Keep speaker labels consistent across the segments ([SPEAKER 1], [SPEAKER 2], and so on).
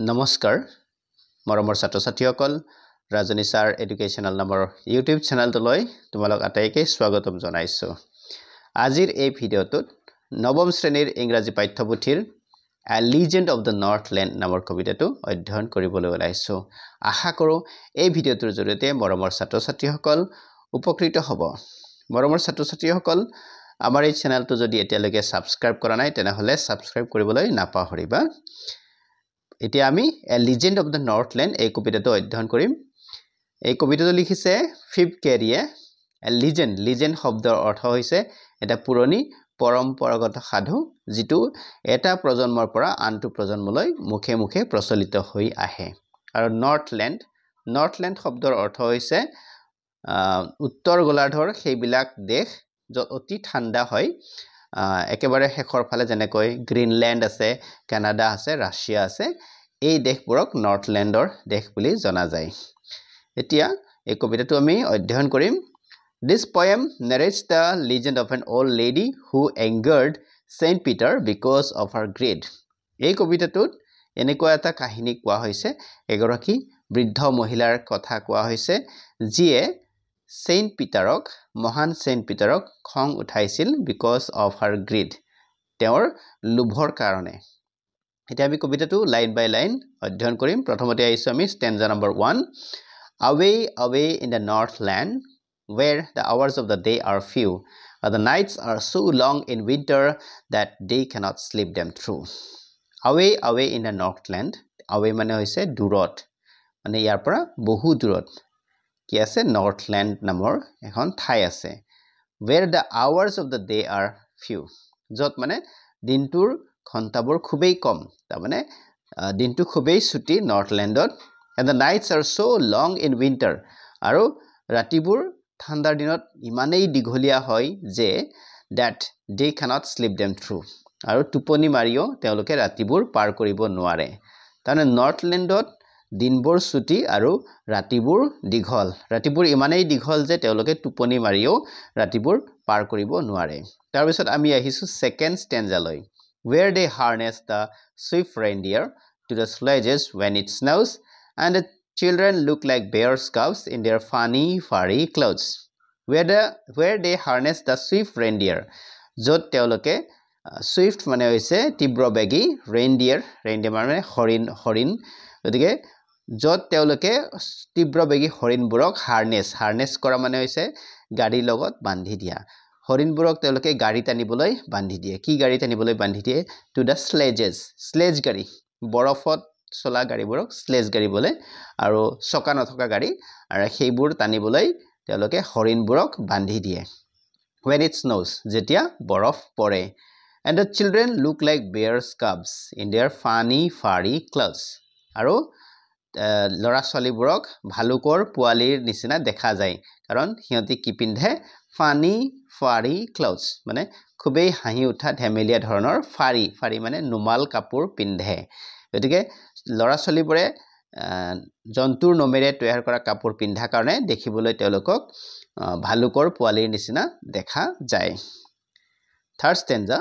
[SPEAKER 1] নমস্কাৰ মৰমৰ ছাত্ৰ-ছাত্ৰীসকল ৰাজনী ছাৰ এডুকেশ্যনাল নামৰ ইউটিউব চেনেলটোলৈ তোমালোক আটাইকে স্বাগতম জনাইছো। আজিৰ এই ভিডিঅ'টোত নৱম শ্ৰেণীৰ ইংৰাজী পাঠ্যপুথিৰ A Legend of the Northland নামৰ কবিতাটো অধ্যয়ন কৰিবলৈ ওলাইছো। আশা কৰো এই ভিডিঅ'টোৰ জৰিয়তে মৰমৰ ছাত্ৰ-ছাত্ৰীসকল উপকৃত হ'ব। মৰমৰ ছাত্ৰ-ছাত্ৰীসকল আমাৰ এই চেনেলটো যদি এতিয়ালৈকে সাবস্ক্ৰাইব কৰা নাই তেনেহলে সাবস্ক্ৰাইব কৰিবলৈ নাপাহৰিবা। এতিয়া আমি A Legend of the Northland এই কবিতাটো অধ্যয়ন কৰিম। এই কবিতাটো লিখিছে ফিপ কেৰিয়ে। লিজেণ্ড শব্দৰ অৰ্থ হৈছে এটা পুৰণি পৰম্পৰাগত সাধু যিটো এটা প্ৰজন্মৰ পৰা আনটো প্ৰজন্মলৈ মুখে মুখে প্ৰচলিত হৈ আহে। আৰু নৰ্থলেণ্ড শব্দৰ অৰ্থ হৈছে উত্তৰ গোলাৰ্ধৰ সেইবিলাক দেশ য'ত অতি ঠাণ্ডা হয়। একেবাৰে শেষৰ ফালে যেনেকৈ গ্ৰীনলেণ্ড আছে, কানাডা আছে, ৰাছিয়া আছে, এই দেশবোৰক নৰ্থলেণ্ডৰ দেশ বুলি জনা যায়। এতিয়া এই কবিতাটো আমি অধ্যয়ন কৰিম। This poem narrates the legend of an old lady who angered Saint Peter because of her greed. এই কবিতাটোত এনেকুৱা এটা কাহিনী কোৱা হৈছে, এগৰাকী বৃদ্ধ মহিলাৰ কথা কোৱা হৈছে যিয়ে মহান সেইণ্ট পিটাৰক খং উঠাইছিল because of her greed, তেওঁৰ লোভৰ কাৰণে। এতিয়া আমি কবিতাটো লাইন বাই লাইন অধ্যয়ন কৰিম। প্ৰথমতে আইছো আমি stanza number 1. Away in the northland where the hours of the day are few, the nights are so long in winter that they cannot sleep them through. Away in the northland. Away মানে হৈছে দূৰত, মানে ইয়াৰ পৰা বহু দূৰত কি আছে, নৰ্থলেণ্ড নামৰ এখন ঠাই আছে। Where the hours of the day are few, য'ত মানে দিনটোৰ ঘণ্টাবোৰ খুবেই কম, তাৰমানে দিনটো খুবেই ছুটি নৰ্থলেণ্ডত। And the nights are so long in winter, আৰু ৰাতিবোৰ ঠাণ্ডাৰ দিনত ইমানেই দীঘলীয়া হয় যে that they cannot sleep them through, আৰু টোপনি মাৰিও তেওঁলোকে ৰাতিবোৰ পাৰ কৰিব নোৱাৰে। তাৰমানে নৰ্থলেণ্ডত দিনবোৰ ছুটি আৰু ৰাতিবোৰ দীঘল। ৰাতিবোৰ ইমানেই দীঘল যে তেওঁলোকে টোপনি মাৰিও ৰাতিবোৰ পাৰ কৰিব নোৱাৰে। তাৰ পিছত আমি আহিছো second ষ্টেঞ্জালৈ। Where they harness the swift reindeer to the sledges when it snows, and the children look like bear cubs in their funny furry clothes. Where they harness the swift reindeer, য'ত তেওঁলোকে swift মানে হৈছে তীব্ৰবেগী, reindeer মানে হৰিণ, গতিকে য'ত তেওঁলোকে তীব্ৰবেগী হৰিণবোৰক হাৰ্নেছ কৰা মানে হৈছে গাড়ীৰ লগত বান্ধি দিয়া। হৰিণবোৰক তেওঁলোকে গাড়ী টানিবলৈ বান্ধি দিয়ে। কি গাড়ী টানিবলৈ বান্ধি দিয়ে? To the sledges, স্লেজ গাড়ী, বৰফত চলা গাড়ীবোৰক স্লেজ গাড়ী বোলে, আৰু চকা নথকা গাড়ী, আৰু সেইবোৰ টানিবলৈ তেওঁলোকে হৰিণবোৰক বান্ধি দিয়ে। When it snows, যেতিয়া বৰফ পৰে। And the children look like bear cubs in their funny furry clothes, আৰু ল'ৰা ছোৱালীবোৰক ভালুকৰ পোৱালিৰ নিচিনা দেখা যায়, কাৰণ সিহঁতি কি পিন্ধে? funny furry clothes, মানে খুবেই হাঁহি উঠা ধেমেলীয়া ধৰণৰ ফাৰি মানে নুমাল কাপোৰ পিন্ধে। গতিকে ল'ৰা ছোৱালীবোৰে জন্তুৰ নোমেৰে তৈয়াৰ কৰা কাপোৰ পিন্ধা কাৰণে দেখিবলৈ তেওঁলোকক ভালুকৰ পোৱালিৰ নিচিনা দেখা যায়। Third stanza.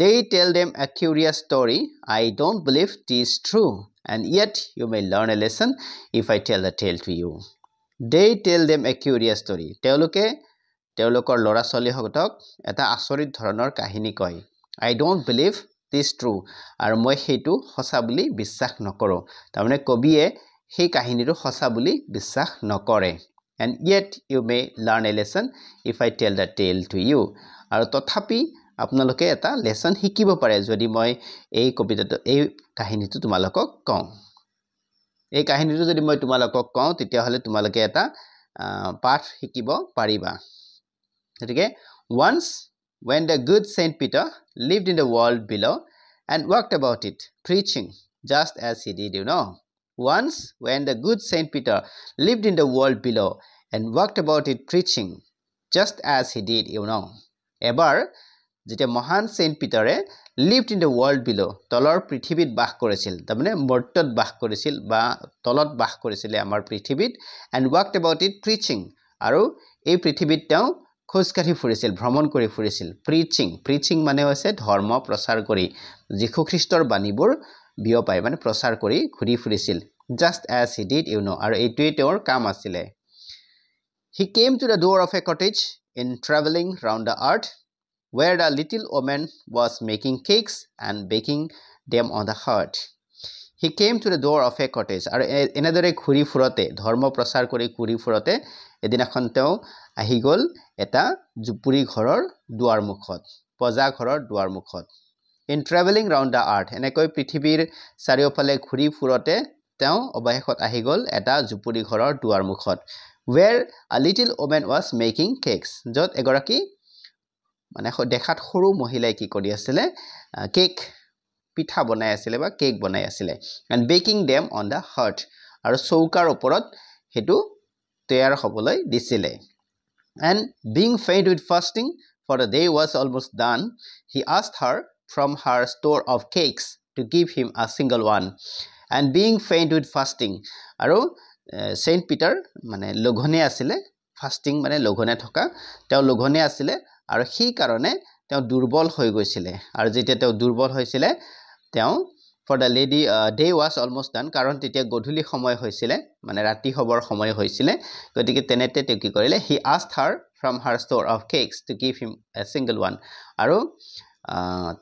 [SPEAKER 1] They tell them a curious story, I don't believe it is true, and yet you may learn a lesson if I tell the tale to you. They tell them a curious story. তেওঁলোকে তেওঁলোকৰ ল'ৰা ছোৱালীহঁতক এটা আচৰিত ধৰণৰ কাহিনী কয়। I don't believe it is true, আৰু মই সেইটো সঁচা বুলি বিশ্বাস নকৰো। তাৰমানে কবিয়ে সেই কাহিনীটো সঁচা বুলি বিশ্বাস নকৰে। And yet you may learn a lesson if I tell the tale to you. আৰু তথাপি আপোনালোকে এটা লেসন শিকিব পাৰে যদি মই এই কাহিনীটো তোমালোকক কওঁ। এই কাহিনীটো যদি মই তোমালোকক কওঁ তেতিয়াহ'লে তোমালোকে এটা পাঠ শিকিব পাৰিবা। গতিকে once when the good Saint Peter lived in the world below and walked about it preaching just as he did, Once when the good Saint Peter lived in the world below and walked about it preaching just as he did, এবাৰ যেতিয়া মহান সেইণ্ট পিটাৰে lived in the world below, তলৰ পৃথিৱীত বাস কৰিছিল, তাৰমানে মৰ্ত্যত বাস কৰিছিল বা তলত বাস কৰিছিল আমাৰ পৃথিৱীত, and walked about it preaching, আৰু এই পৃথিৱীত তেওঁ খোজকাঢ়ি ফুৰিছিল, ভ্ৰমণ কৰি ফুৰিছিল। প্ৰিচিং মানে হৈছে ধৰ্ম প্ৰচাৰ কৰি, যীশু খ্ৰীষ্টৰ বাণীবোৰ বিয়পাই মানে প্ৰচাৰ কৰি ঘূৰি ফুৰিছিল just as he did you know আৰু এইটোৱে তেওঁৰ কাম আছিলে he came to the door of a cottage in traveling round the earth where the little woman was making cakes and baking them on the hearth he came to the door of a cottage আৰু এনেদৰে ঘূৰি ফুৰতে ধৰ্ম প্ৰচাৰ কৰি ঘূৰি ফুৰতে এদিনাখন তেওঁ আহি গল এটা জুপুৰি ঘৰৰ দুৱাৰ মুখত পজা ঘৰৰ দুৱাৰ মুখত in traveling round the earth এনেকৈ পৃথিৱীৰ চাৰিওফালে ঘূৰি ফুৰতে তেওঁ অৱশেষত আহি গল এটা জুপুৰি ঘৰৰ দুৱাৰ মুখত where a little woman was making cakes যত এগৰাকী মানে দেখাত সৰু মহিলাই কি কৰি আছিল কেক পিঠা বনাই আছিল বা কেক বনাই আছিল and baking them on the hearth আৰু চৌকাৰ ওপৰত হেতু তৈয়াৰ হ'বলৈ দিছিল and being faint with fasting for the day was almost done he asked her from her store of cakes to give him a single one and being faint with fasting আৰু Saint Peter মানে লঘনে আছিল fasting মানে লঘনে থকা তেওঁ লঘনে আছিল আৰু সেই কাৰণে তেওঁ দুৰ্বল হৈ গৈছিল আৰু যেতিয়া তেওঁ দুৰ্বল হৈছিল তেওঁ for the day was almost done কাৰণ তেতিয়া গধূলি সময় হৈছিল মানে ৰাতি হবৰ সময় হৈছিল গতিকে তেনেতে তেওঁ কি কৰিলে he asked her from her store of cakes to give him a single one আৰু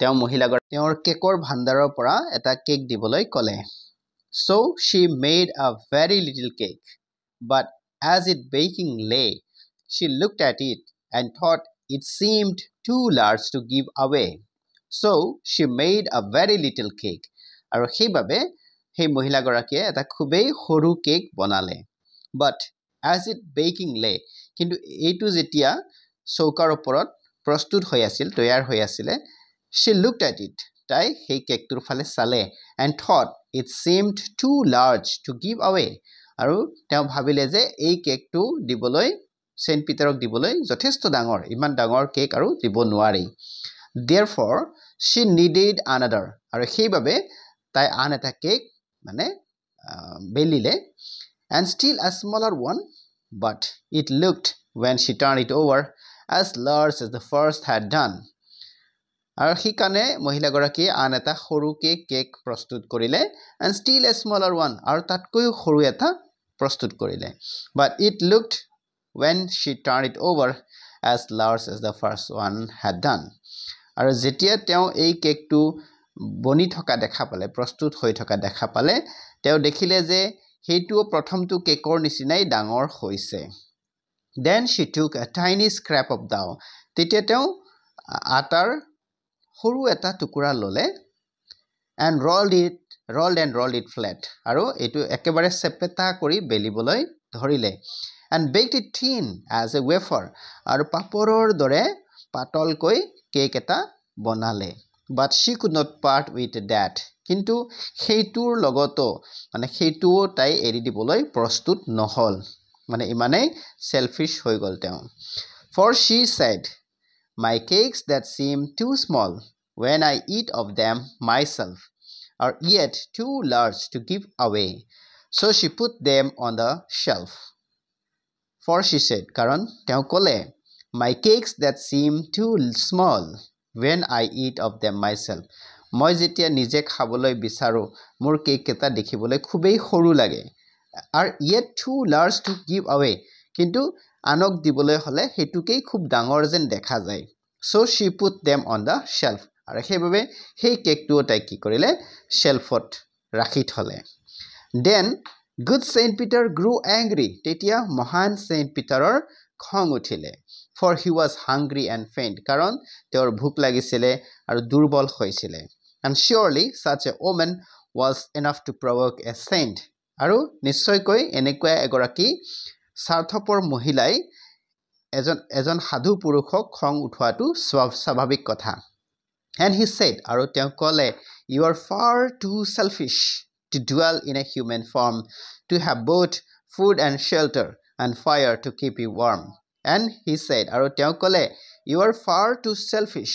[SPEAKER 1] তেওঁ মহিলাগৰাকী তেওঁৰ কেকৰ ভাণ্ডাৰৰ পৰা এটা কেক দিবলৈ ক'লে so she made a very little cake but as it baking lay she looked at it and thought it seemed too large to give away so she made a very little cake আৰু সেইভাবে সেই মহিলাগৰাকীয়ে এটা খুবেই সৰু cake বনালে but as it baking lay কিন্তু এইটো যেতিয়া চৌকাৰ ওপৰত প্ৰস্তুত হৈ আছিল তৈয়াৰ হৈ আছিল she looked at it তাই সেই কেকটোৰ ফালে চালে and thought it seemed too large to give away আৰু তেওঁ ভাবিলে যে এই কেকটো দিবলৈ সেন্ট পিটাৰক দিবলৈ যথেষ্ট ডাঙৰ ইমান ডাঙৰ কেক আৰু দিব নোৱাৰি therefore she needed another আৰু সেইভাবে তাই আন এটা কেক মানে বেলিলে and still a smaller one but it looked when she turned it over as large as the first had done আৰু হিকানে মহিলাগৰাকী আন এটা সৰুকে কেক প্ৰস্তুত কৰিলে and still a smaller one আৰু তাতকৈ সৰু এটা প্ৰস্তুত কৰিলে but it looked when she turned it over as large as the first one had done আৰু যেতিয়া তেওঁ এই কেকটো বনি থকা দেখা পালে প্ৰস্তুত হৈ থকা দেখা পালে তেওঁ দেখিলে যে হেইটো প্ৰথমটো কেকৰ নিচিনাই ডাঙৰ হৈছে then she took a tiny scrap of dough তেতিয়া তেওঁ আটাৰ সৰু এটা টুকুৰা ললে and rolled it flat আৰু এটো একেবাৰে চেপেটা কৰি বেলিবলৈ ধৰিলে and baked it thin as a wafer আৰু পাপৰৰ দৰে পাতলকৈ কেক এটা বনালে but she could not part with that কিন্তু হেইটোৰ লগতো মানে হেইটো তাই এৰি দিবলৈ প্ৰস্তুত নহল মানে ইমানেই selfish হৈ গল তেওঁ for she said my cakes that seem too small when I eat of them myself are yet too large to give away so she put them on the shelf for she said কাৰণ তেওঁ ক'লে my cakes that seem too small when I eat of them myself মই যেতিয়া নিজে খাবলৈ বিচাৰো মোৰ cake এটা দেখিবলৈ খুবেই সৰু লাগে are yet too large to give away কিন্তু আনক দিবলৈ হলে হেতুকেই খুব ডাঙৰ যেন দেখা যায় so she put them on the shelf আৰু সেইভাবে সেই কেকটো তাই কি কৰিলে shelfত ৰাখি থলে then good Saint Peter grew angry তেতিয়া মহান Saint Peterৰ খং উঠিলে for he was hungry and faint কাৰণ তেওঁৰ ভোক লাগিছিলে আৰু দুৰ্বল হৈছিলে and surely such a woman was enough to provoke a saint আৰু নিশ্চয়কৈ এনেকুৱা এগৰাকী স্বাৰ্থপৰ মহিলাই এজন সাধু পুৰুষক খং উঠোৱাটো স্বাভাৱিক কথা and he said আৰু তেওঁ ক'লে you are far too selfish to dwell in a human form to have both food and shelter and fire to keep you warm and he said আৰু তেওঁ ক'লে you are far too selfish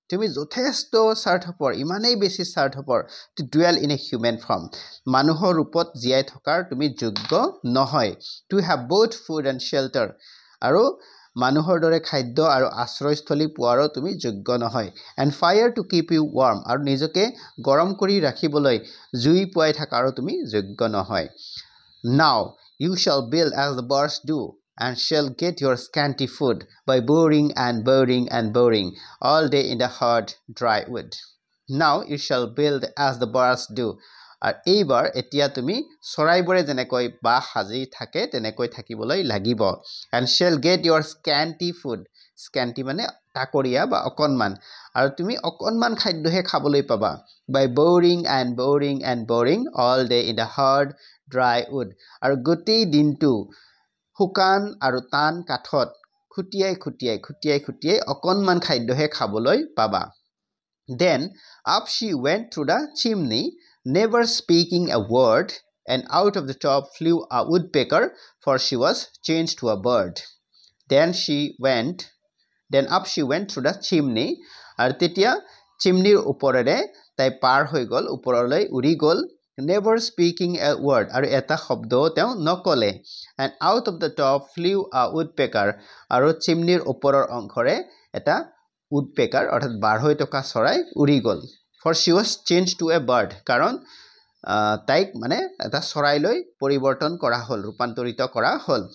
[SPEAKER 1] তুমি যথেষ্ট স্বাৰ্থপৰ ইমানেই বেছি স্বাৰ্থপৰ to dwell in a human form মানুহৰ ৰূপত জীয়াই থকাৰ তুমি যোগ্য নহয় to have both food and shelter আৰু মানুহৰ দৰে খাদ্য আৰু আশ্ৰয়স্থলী পোৱাৰো তুমি যোগ্য নহয় and fire to keep you warm আৰু নিজকে গৰম কৰি ৰাখিবলৈ জুই পুৱাই থাকাৰো তুমি যোগ্য নহয় now you shall build as the birds do and shall get your scanty food by boring all day in the hard dry wood now you shall build as the birds do আৰু এইবাৰ এতিয়া তুমি চৰাইবোৰে যেনেকৈ বা হাজি থাকে তেনেকৈ থাকিবলৈ লাগিব and shall get your scanty food scanty মানে তাকৰীয়া বা অকনমান আৰু তুমি অকনমান খাদ্যহে খাবলৈ পাবা by boring all day in the hard dry wood আৰু গোটেই দিনটো শুকান আৰু টান কাঠত খুটিয়াই অকনমান খাদ্যহে খাবলৈ পাবা then up she went through the chimney never speaking a word and out of the top flew a woodpecker for she was changed to a bird then up she went through the chimney আৰু তেতিয়া চিমনিৰ ওপৰেৰে তাই পাৰ হৈ গল ওপৰলৈ উৰি গল never speaking a word আৰু এটা শব্দও তেওঁ নকলে and out of the top flew a woodpecker আৰু চিমনিৰ ওপৰৰ অংশৰে এটা woodpecker অৰ্থাৎ বাৰ হৈ থকা চৰাই উৰি গল for she was changed to a bird কাৰণ তাইক মানে এটা চৰাইলৈ পৰিৱৰ্তন কৰা হল ৰূপান্তৰিত কৰা হল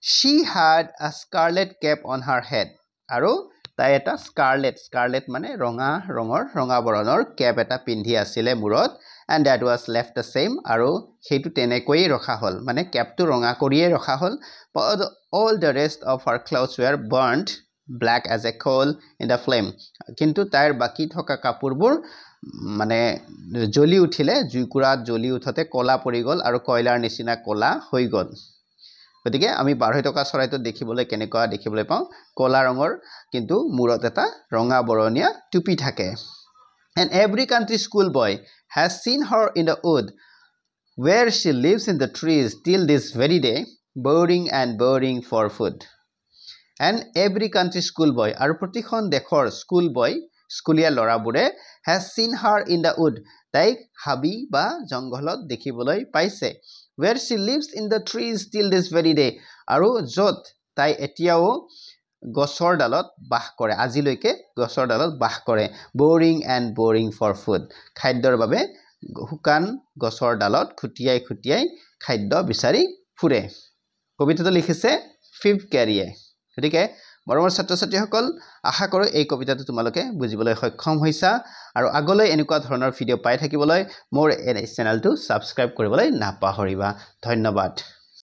[SPEAKER 1] she had a scarlet cap on her head আৰু তাই এটা scarlet মানে ৰঙা বৰণৰ cap এটা পিন্ধি আছিল মূৰত and that was left the same আৰু হেতু তেনেকৈ ৰখা হল মানে capটো ৰঙা কৰিয়ে ৰখা হল but all the rest of her clothes were burnt black as a coal in the flame কিন্তু তাইৰ বাকি থকা কাপোৰবোৰ মানে জ্বলি উঠিলে জুইকুৰাত জ্বলি উঠতে কলা পৰি গল আৰু কয়লাৰ নিচিনা কলা হৈ গল গতিকে আমি বাৰ হৈ থকা চৰাইটো দেখিবলৈ কেনেকুৱা দেখিবলৈ পাওঁ কলা ৰঙৰ কিন্তু মূৰত এটা ৰঙা বৰণীয়া টুপি থাকে and every country school boy has seen her in the wood where she lives in the trees till this very day boring for food and every country school boy আৰু প্ৰতিখন দেশৰ school boy স্কুলীয়া লৰাবোৰে has seen her in the wood তাইক হাবি বা জংঘলত দেখিবলৈ পাইছে where she lives in the trees till this very day আৰু যত তাই এতিয়াও গছৰ ডালত বাস কৰে আজিলৈকে গছৰ ডালত বাস কৰে boring for food খাদ্যৰ বাবে হুকান গছৰ ডালত খুটিয়াই খাদ্য বিচাৰি ফুৰে কবিতাটো লিখিছে ফিভ কেৰিয়ে গতিকে মৰমৰ ছাত্ৰ-ছাত্ৰীসকল আশা কৰোঁ এই কবিতাটো তোমালোকে বুজিবলৈ সক্ষম হৈছা আৰু আগলৈ এনেকুৱা ধৰণৰ ভিডিঅ' পাই থাকিবলৈ মোৰ এই চেনেলটো সাবস্ক্ৰাইব কৰিবলৈ নাপাহৰিবা ধন্যবাদ